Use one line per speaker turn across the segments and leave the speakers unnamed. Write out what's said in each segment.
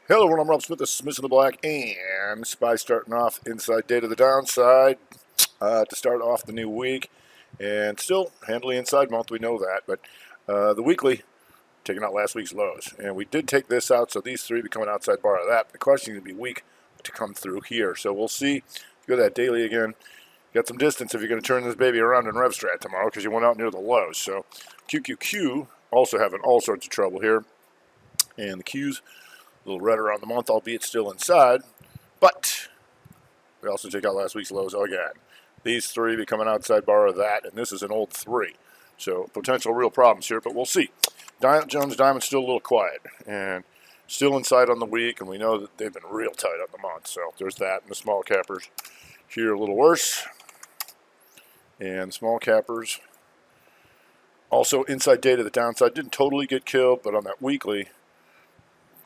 Hello everyone, I'm Rob Smith, this is Smith in the Black, and SPY starting off inside day to the downside to start off the new week, and still handily inside month, we know that, but the weekly, taking out last week's lows, and we did take this out, so these three become an outside bar of that. The question is going to be weak to come through here, so we'll see. Go to that daily again. Got some distance if you're going to turn this baby around in RevStrat tomorrow because you went out near the lows, so QQQ also having all sorts of trouble here, and the Q's a little redder on the month, albeit still inside. But we also take out last week's lows again. These three become an outside bar of that, and this is an old three. So potential real problems here, but we'll see. Jones Diamond's still a little quiet, and still inside on the week, and we know that they've been real tight on the month. So there's that, and the small cappers here a little worse. And small cappers also inside day to the downside. Didn't totally get killed, but on that weekly,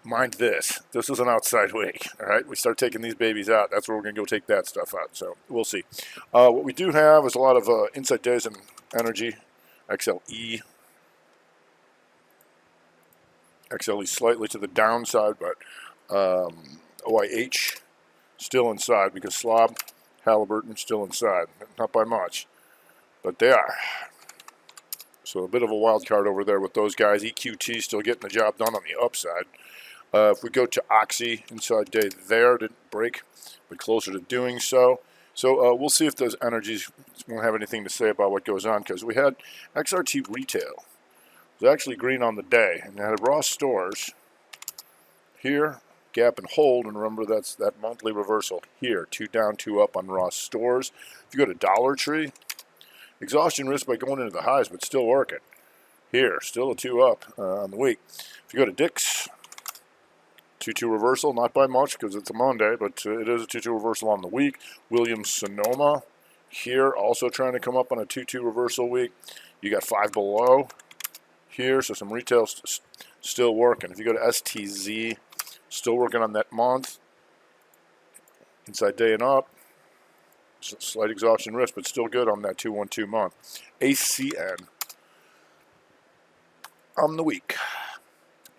mind this is an outside week. All right, we start taking these babies out. That's where we're going to go take that stuff out. So we'll see. What we do have is a lot of inside days and energy. XLE slightly to the downside, but OIH still inside because Slob, Halliburton still inside. Not by much, but they are. So a bit of a wild card over there with those guys. EQT still getting the job done on the upside. If we go to Oxy, inside day there, didn't break, but closer to doing so. So we'll see if those energies won't have anything to say about what goes on, because we had XRT Retail. It was actually green on the day, and it had raw stores here, gap and hold, and remember that's that monthly reversal here, 2 down, 2 up on raw stores. If you go to Dollar Tree, exhaustion risk by going into the highs, but still working. Here, still a 2 up on the week. If you go to Dick's, 2-2 reversal, not by much because it's a Monday, but it is a 2-2 reversal on the week. Williams Sonoma here also trying to come up on a 2-2 reversal week. You got 5 below here, so some retail still working. If you go to STZ, still working on that month. Inside day and up. Slight exhaustion risk, but still good on that 2-1-2 month. ACN on the week.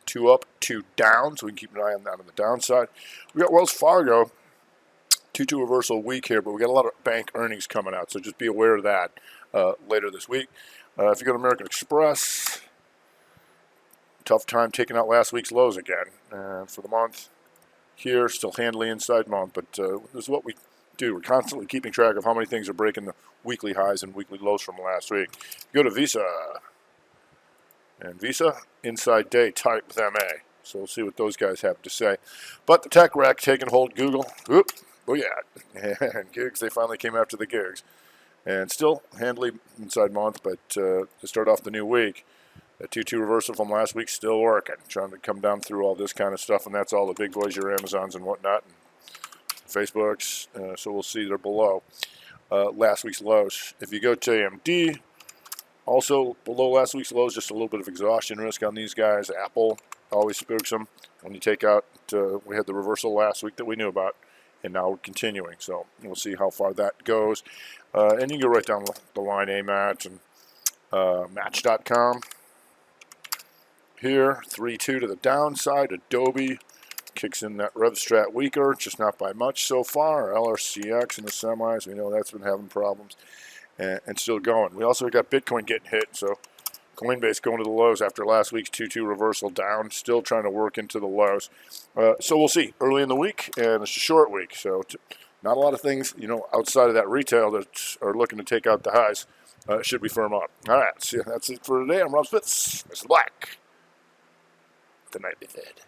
2 up, 2 down, so we can keep an eye on that on the downside. We got Wells Fargo, 2-2 reversal week here, but we got a lot of bank earnings coming out, so just be aware of that later this week. If you go to American Express, tough time taking out last week's lows again for the month. Here, still handily inside month, but this is what we do. We're constantly keeping track of how many things are breaking the weekly highs and weekly lows from last week. You go to Visa. And Visa, inside day, tight with MA. So we'll see what those guys have to say. But the tech rack taking hold, Google. Whoop, oh yeah. And gigs, they finally came after the gigs. And still handily inside month, but to start off the new week, that 2-2 reversal from last week still working. Trying to come down through all this kind of stuff, and that's all the big boys, your Amazons and whatnot, and Facebooks. So we'll see they're below last week's lows. If you go to AMD, also below last week's lows, just a little bit of exhaustion risk on these guys. Apple always spooks them when you take out. We had the reversal last week that we knew about, and now we're continuing. So we'll see how far that goes. And you can go right down the line, AMAT and Match.com. Here, 3-2 to the downside. Adobe kicks in that RevStrat weaker, just not by much so far. LRCX in the semis, we know that's been having problems. And still going. We also got Bitcoin getting hit, so Coinbase going to the lows after last week's 2-2 reversal down, still trying to work into the lows. So we'll see early in the week, and it's a short week, so not a lot of things, outside of that retail that are looking to take out the highs. Should we firm up? All right, so that's it for today. I'm Rob Smith. Mr. Black. The nightly vid.